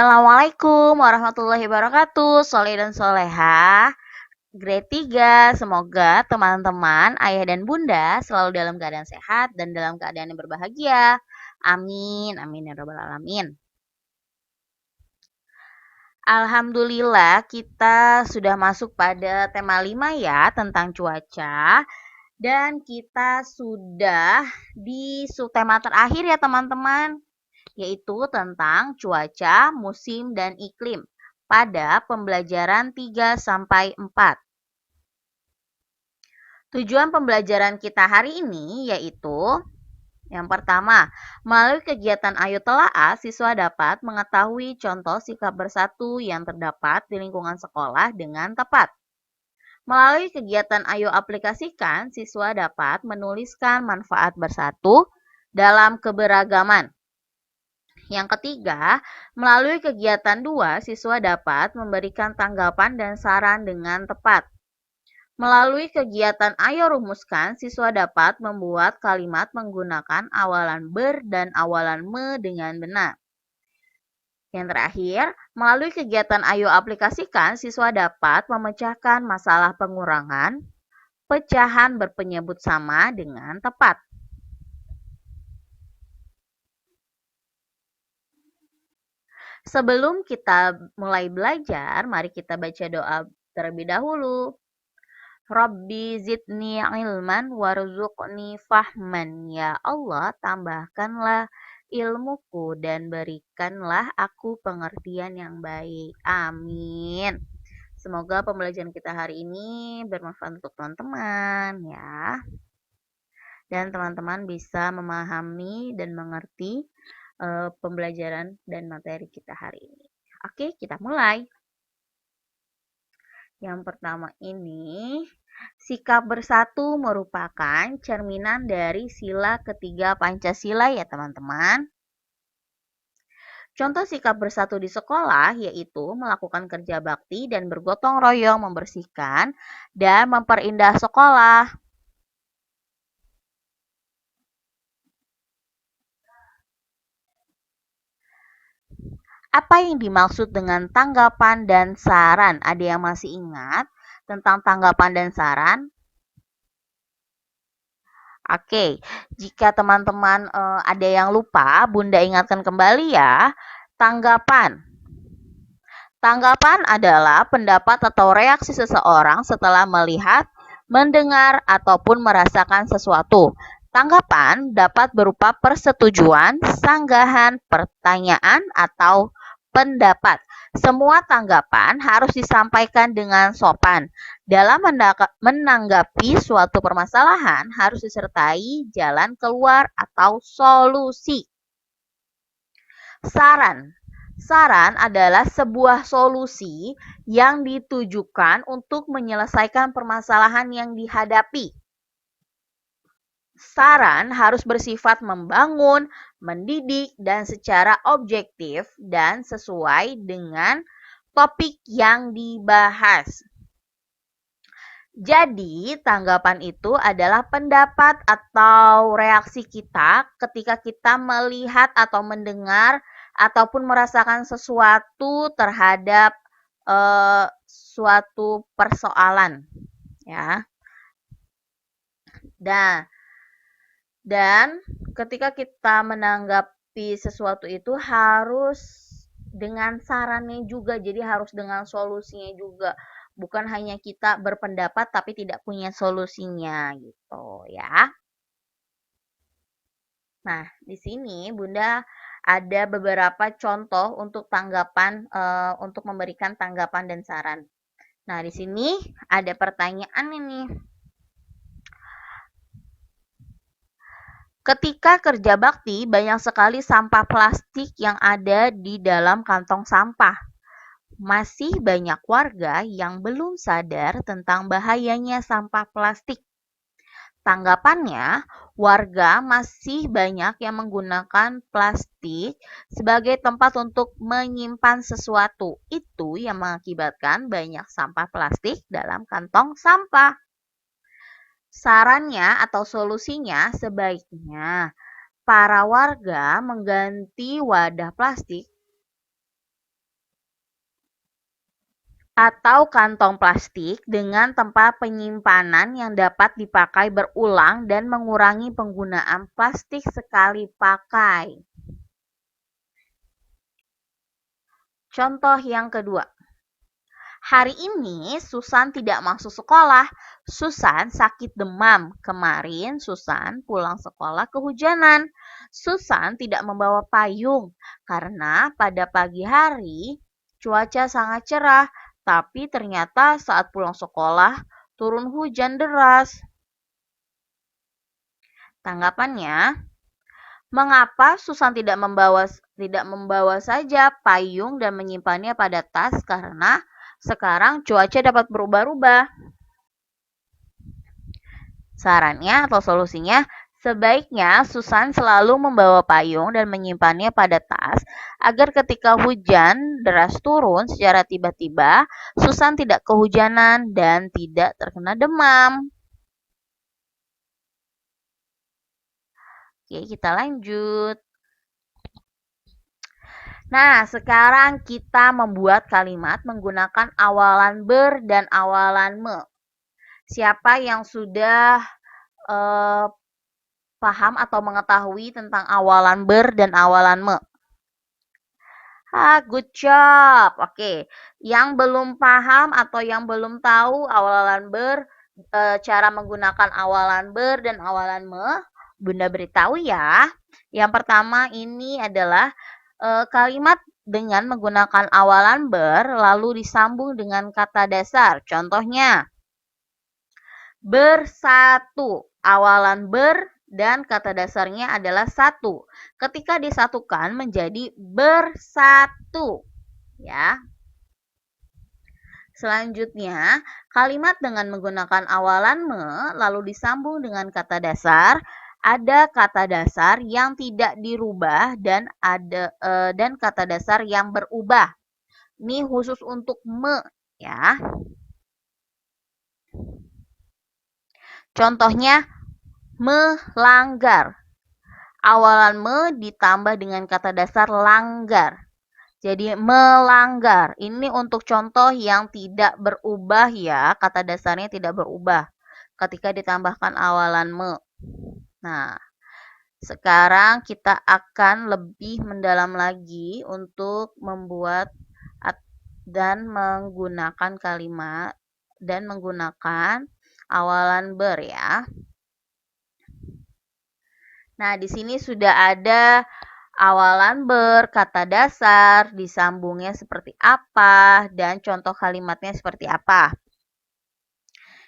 Assalamualaikum warahmatullahi wabarakatuh, soleh dan soleha. Grade 3, semoga teman-teman, ayah dan bunda selalu dalam keadaan sehat dan dalam keadaan yang berbahagia. Amin, amin ya rabbal alamin. Alhamdulillah kita sudah masuk pada tema 5 ya, tentang cuaca. Dan kita sudah di subtema terakhir ya teman-teman, yaitu tentang cuaca, musim, dan iklim pada pembelajaran 3-4. Tujuan pembelajaran kita hari ini yaitu yang pertama, melalui kegiatan Ayo Telaah, siswa dapat mengetahui contoh sikap bersatu yang terdapat di lingkungan sekolah dengan tepat. Melalui kegiatan Ayo Aplikasikan, siswa dapat menuliskan manfaat bersatu dalam keberagaman. Yang ketiga, melalui kegiatan 2, siswa dapat memberikan tanggapan dan saran dengan tepat. Melalui kegiatan Ayo Rumuskan, siswa dapat membuat kalimat menggunakan awalan ber dan awalan me dengan benar. Yang terakhir, melalui kegiatan Ayo Aplikasikan, siswa dapat memecahkan masalah pengurangan, pecahan berpenyebut sama dengan tepat. Sebelum kita mulai belajar, mari kita baca doa terlebih dahulu. Rabbi zidni ilman warzuqni fahman. Ya Allah, tambahkanlah ilmuku dan berikanlah aku pengertian yang baik. Amin. Semoga pembelajaran kita hari ini bermanfaat untuk teman-teman ya. Dan teman-teman bisa memahami dan mengerti pembelajaran dan materi kita hari ini. Oke, kita mulai. Yang pertama ini, sikap bersatu merupakan cerminan dari sila ketiga Pancasila ya teman-teman. Contoh sikap bersatu di sekolah yaitu melakukan kerja bakti dan bergotong royong membersihkan dan memperindah sekolah. Apa yang dimaksud dengan tanggapan dan saran? Ada yang masih ingat tentang tanggapan dan saran? Oke, jika teman-teman ada yang lupa, Bunda ingatkan kembali ya. Tanggapan. Tanggapan adalah pendapat atau reaksi seseorang setelah melihat, mendengar, ataupun merasakan sesuatu. Tanggapan dapat berupa persetujuan, sanggahan, pertanyaan, atau pendapat. Semua tanggapan harus disampaikan dengan sopan. Dalam menanggapi suatu permasalahan harus disertai jalan keluar atau solusi. Saran. Saran adalah sebuah solusi yang ditujukan untuk menyelesaikan permasalahan yang dihadapi. Saran harus bersifat membangun, mendidik, dan secara objektif dan sesuai dengan topik yang dibahas. Jadi, tanggapan itu adalah pendapat atau reaksi kita ketika kita melihat atau mendengar ataupun merasakan sesuatu terhadap suatu persoalan, ya. Dan ketika kita menanggapi sesuatu itu harus dengan sarannya juga, jadi harus dengan solusinya juga. Bukan hanya kita berpendapat tapi tidak punya solusinya gitu ya. Nah, di sini Bunda ada beberapa contoh untuk tanggapan untuk memberikan tanggapan dan saran. Nah, di sini ada pertanyaan ini. Ketika kerja bakti, banyak sekali sampah plastik yang ada di dalam kantong sampah. Masih banyak warga yang belum sadar tentang bahayanya sampah plastik. Tanggapannya, warga masih banyak yang menggunakan plastik sebagai tempat untuk menyimpan sesuatu. Itu yang mengakibatkan banyak sampah plastik dalam kantong sampah. Sarannya atau solusinya sebaiknya para warga mengganti wadah plastik atau kantong plastik dengan tempat penyimpanan yang dapat dipakai berulang dan mengurangi penggunaan plastik sekali pakai. Contoh yang kedua. Hari ini Susan tidak masuk sekolah. Susan sakit demam. Kemarin Susan pulang sekolah kehujanan. Susan tidak membawa payung karena pada pagi hari cuaca sangat cerah, tapi ternyata saat pulang sekolah turun hujan deras. Tanggapannya, mengapa Susan tidak membawa saja payung dan menyimpannya pada tas? Karena sekarang cuaca dapat berubah-ubah. Sarannya atau solusinya, sebaiknya Susan selalu membawa payung dan menyimpannya pada tas agar ketika hujan deras turun secara tiba-tiba, Susan tidak kehujanan dan tidak terkena demam. Oke, kita lanjut. Nah, sekarang kita membuat kalimat menggunakan awalan ber dan awalan me. Siapa yang sudah eh, paham atau mengetahui tentang awalan ber dan awalan me? Good job. Oke, yang belum paham atau yang belum tahu awalan ber, cara menggunakan awalan ber dan awalan me, Bunda beritahu ya. Yang pertama ini adalah kalimat dengan menggunakan awalan ber lalu disambung dengan kata dasar. Contohnya, bersatu. Awalan ber dan kata dasarnya adalah satu. Ketika disatukan menjadi bersatu. Ya. Selanjutnya, kalimat dengan menggunakan awalan me lalu disambung dengan kata dasar. Ada kata dasar yang tidak dirubah dan kata dasar yang berubah. Ini khusus untuk me ya. Contohnya, melanggar. Awalan me ditambah dengan kata dasar langgar. Jadi melanggar. Ini untuk contoh yang tidak berubah ya. Kata dasarnya tidak berubah ketika ditambahkan awalan me. Nah, sekarang kita akan lebih mendalam lagi untuk membuat dan menggunakan kalimat dan menggunakan awalan ber ya. Nah, di sini sudah ada awalan ber, kata dasar, disambungnya seperti apa, dan contoh kalimatnya seperti apa.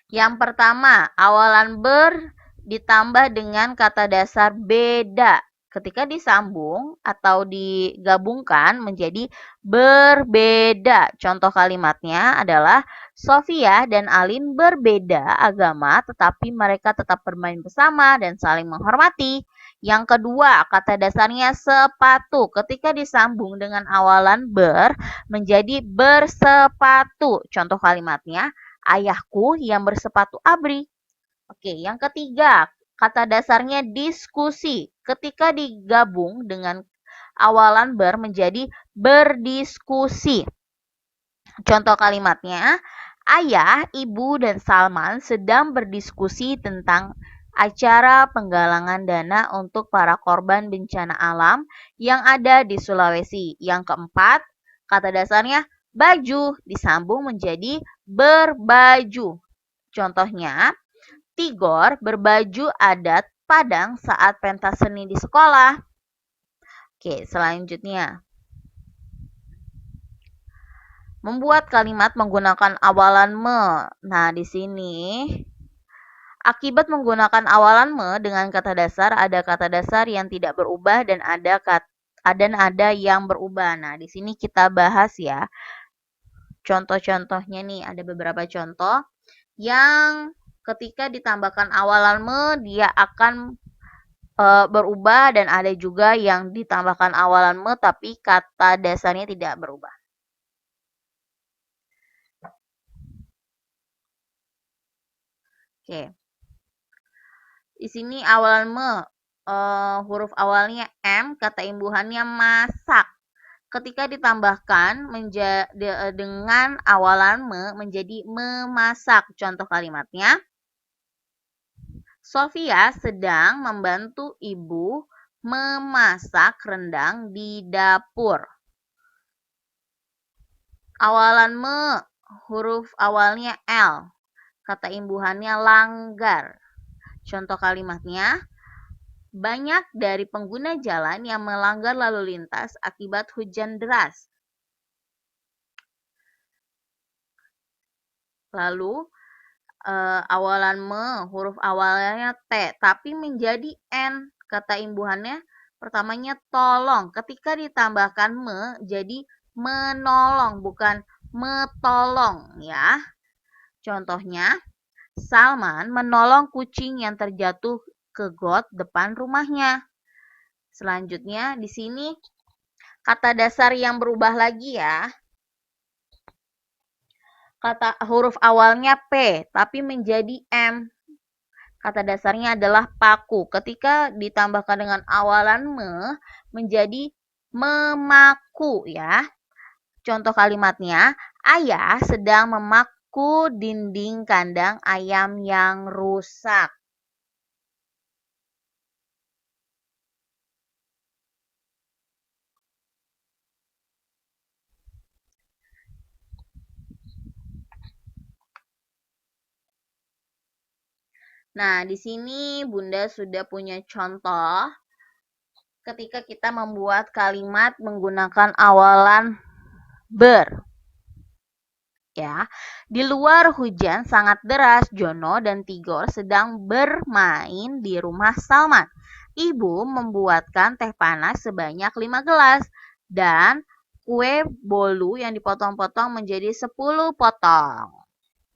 Yang pertama, awalan ber ditambah dengan kata dasar beda. Ketika disambung atau digabungkan menjadi berbeda. Contoh kalimatnya adalah Sofia dan Alin berbeda agama tetapi mereka tetap bermain bersama dan saling menghormati. Yang kedua, kata dasarnya sepatu. Ketika disambung dengan awalan ber menjadi bersepatu. Contoh kalimatnya, ayahku yang bersepatu abri. Oke, yang ketiga, kata dasarnya diskusi. Ketika digabung dengan awalan ber menjadi berdiskusi. Contoh kalimatnya, ayah, ibu, dan Salman sedang berdiskusi tentang acara penggalangan dana untuk para korban bencana alam yang ada di Sulawesi. Yang keempat, kata dasarnya baju disambung menjadi berbaju. Contohnya, Tigor berbaju adat Padang saat pentas seni di sekolah. Oke, selanjutnya. Membuat kalimat menggunakan awalan me. Nah, di sini akibat menggunakan awalan me dengan kata dasar ada kata dasar yang tidak berubah dan ada yang berubah. Nah, di sini kita bahas ya. Contoh-contohnya nih, ada beberapa contoh yang ketika ditambahkan awalan me dia akan berubah dan ada juga yang ditambahkan awalan me tapi kata dasarnya tidak berubah. Oke. Di sini awalan me huruf awalnya M, kata imbuhannya masak. ketika ditambahkan dengan awalan me menjadi memasak. Contoh kalimatnya, Sofia sedang membantu ibu memasak rendang di dapur. Awalan me, huruf awalnya L, kata imbuhannya langgar. Contoh kalimatnya, banyak dari pengguna jalan yang melanggar lalu lintas akibat hujan deras. Lalu, awalan me, huruf awalnya T, tapi menjadi N, kata imbuhannya pertamanya tolong. Ketika ditambahkan me, jadi menolong, bukan metolong ya. Contohnya, Salman menolong kucing yang terjatuh ke got depan rumahnya. Selanjutnya, di sini kata dasar yang berubah lagi ya. Kata huruf awalnya P, tapi menjadi M. Kata dasarnya adalah paku. Ketika ditambahkan dengan awalan me, menjadi memaku ya. Contoh kalimatnya, ayah sedang memaku dinding kandang ayam yang rusak. Nah, di sini Bunda sudah punya contoh ketika kita membuat kalimat menggunakan awalan ber. Ya, di luar hujan sangat deras. Jono dan Tigor sedang bermain di rumah Salman. Ibu membuatkan teh panas sebanyak 5 gelas dan kue bolu yang dipotong-potong menjadi 10 potong.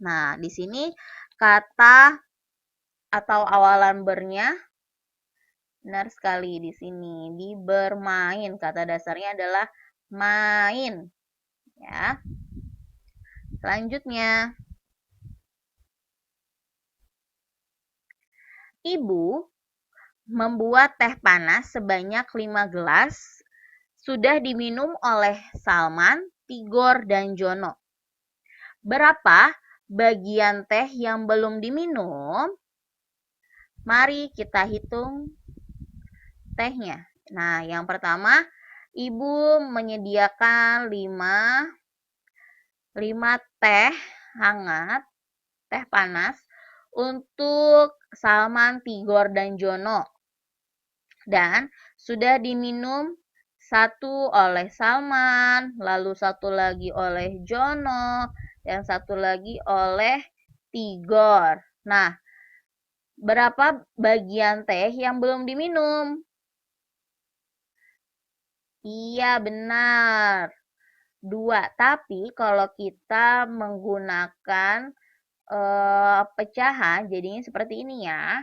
Nah, di sini kata atau awalan bernya benar sekali di sini, di bermain. Kata dasarnya adalah main. Ya. Selanjutnya, ibu membuat teh panas sebanyak 5 gelas sudah diminum oleh Salman, Tigor, dan Jono. Berapa bagian teh yang belum diminum? Mari kita hitung tehnya. Nah, yang pertama, ibu menyediakan 5 teh hangat, teh panas untuk Salman, Tigor, dan Jono. Dan sudah diminum 1 oleh Salman, lalu 1 lagi oleh Jono, dan 1 lagi oleh Tigor. Nah, berapa bagian teh yang belum diminum? Iya, benar. 2. Tapi kalau kita menggunakan pecahan, jadinya seperti ini ya.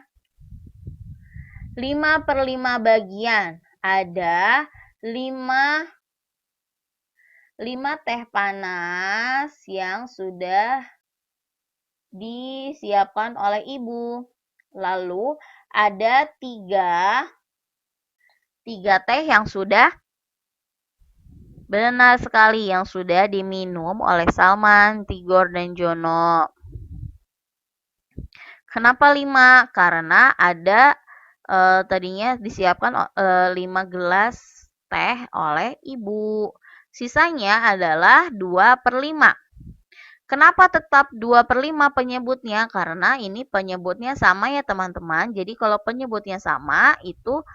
5/5 bagian. Ada 5 teh panas yang sudah disiapkan oleh ibu. Lalu ada 3 teh yang sudah benar sekali yang sudah diminum oleh Salman, Tigor, dan Jono. Kenapa 5? Karena ada tadinya disiapkan 5 gelas teh oleh ibu. Sisanya adalah 2/5. Kenapa tetap 2/5 penyebutnya? Karena ini penyebutnya sama ya teman-teman. Jadi kalau penyebutnya sama itu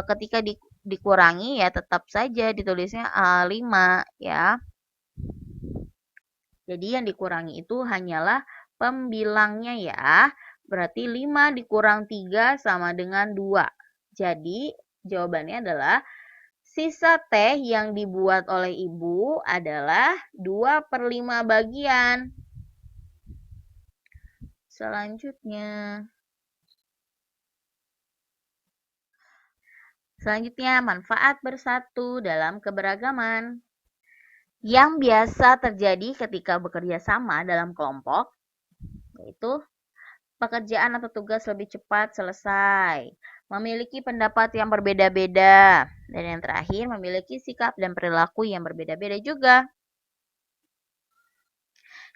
ketika dikurangi ya tetap saja ditulisnya 5 ya. Jadi yang dikurangi itu hanyalah pembilangnya ya. Berarti 5 dikurang 3 sama dengan 2. Jadi jawabannya adalah sisa teh yang dibuat oleh ibu adalah 2/5 bagian. Selanjutnya, manfaat bersatu dalam keberagaman. Yang biasa terjadi ketika bekerja sama dalam kelompok, yaitu pekerjaan atau tugas lebih cepat selesai. memiliki pendapat yang berbeda-beda, dan yang terakhir memiliki sikap dan perilaku yang berbeda-beda juga.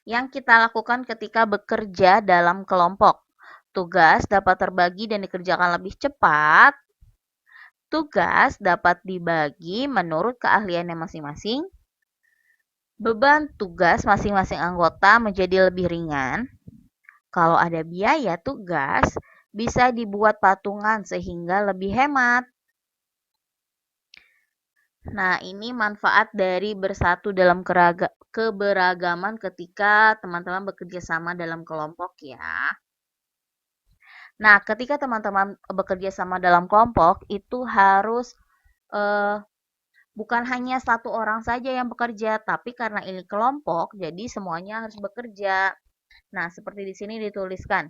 Yang kita lakukan ketika bekerja dalam kelompok. Tugas dapat terbagi dan dikerjakan lebih cepat. Tugas dapat dibagi menurut keahliannya masing-masing. Beban tugas masing-masing anggota menjadi lebih ringan. Kalau ada biaya tugas, bisa dibuat patungan sehingga lebih hemat. Nah, ini manfaat dari bersatu dalam keberagaman ketika teman-teman bekerja sama dalam kelompok ya. Nah, ketika teman-teman bekerja sama dalam kelompok, itu harus bukan hanya satu orang saja yang bekerja, tapi karena ini kelompok, jadi semuanya harus bekerja. Nah, seperti di sini dituliskan.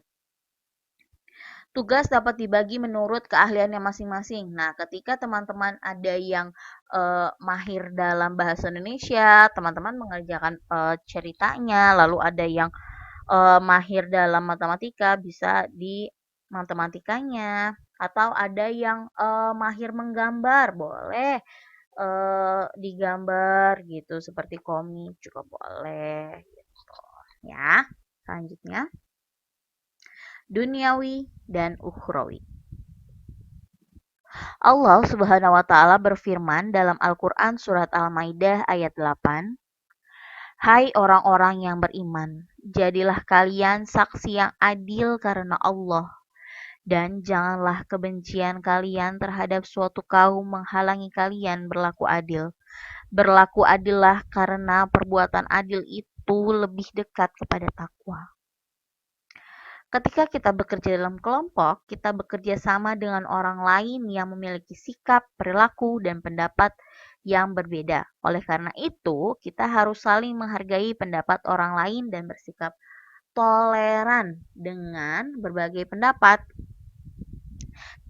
Tugas dapat dibagi menurut keahliannya masing-masing. Nah, ketika teman-teman ada yang mahir dalam bahasa Indonesia, teman-teman mengerjakan ceritanya, lalu ada yang mahir dalam matematika, bisa di matematikanya, atau ada yang mahir menggambar, boleh digambar gitu, seperti komik juga boleh gitu. Ya, selanjutnya duniawi dan ukhrawi. Allah Subhanahu wa taala berfirman dalam Al-Qur'an surat Al-Maidah ayat 8, "Hai orang-orang yang beriman, jadilah kalian saksi yang adil karena Allah, dan janganlah kebencian kalian terhadap suatu kaum menghalangi kalian berlaku adil. Berlaku adillah karena perbuatan adil itu lebih dekat kepada takwa." Ketika kita bekerja dalam kelompok, kita bekerja sama dengan orang lain yang memiliki sikap, perilaku, dan pendapat yang berbeda. Oleh karena itu, kita harus saling menghargai pendapat orang lain dan bersikap toleran dengan berbagai pendapat.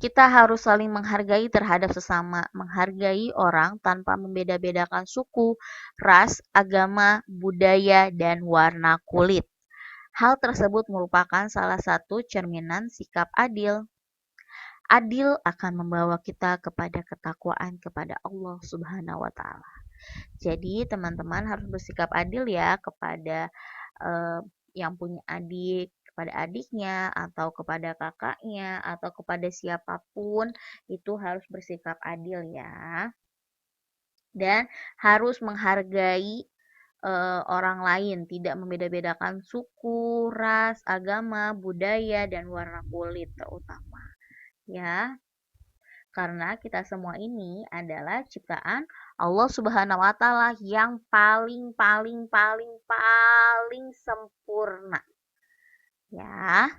Kita harus saling menghargai terhadap sesama, menghargai orang tanpa membeda-bedakan suku, ras, agama, budaya, dan warna kulit. Hal tersebut merupakan salah satu cerminan sikap adil. Adil akan membawa kita kepada ketakwaan kepada Allah Subhanahu wa taala. Jadi, teman-teman harus bersikap adil ya kepada yang punya adik, kepada adiknya atau kepada kakaknya atau kepada siapapun, itu harus bersikap adil ya. Dan harus menghargai orang lain, tidak membeda-bedakan suku, ras, agama, budaya, dan warna kulit terutama. Ya, karena kita semua ini adalah ciptaan Allah Subhanahu wa taala yang paling paling paling paling sempurna. Ya.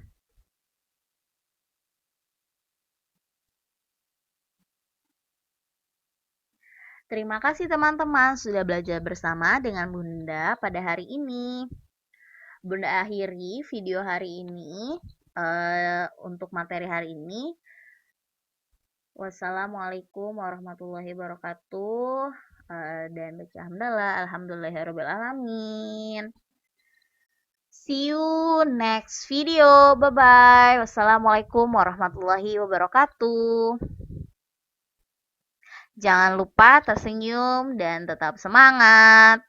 Terima kasih teman-teman sudah belajar bersama dengan Bunda pada hari ini. Bunda akhiri video hari ini untuk materi hari ini. Wassalamualaikum warahmatullahi wabarakatuh. Dan baca hamdalah, alhamdulillahirrahmanirrahim. See you next video. Bye-bye. Wassalamualaikum warahmatullahi wabarakatuh. Jangan lupa tersenyum dan tetap semangat.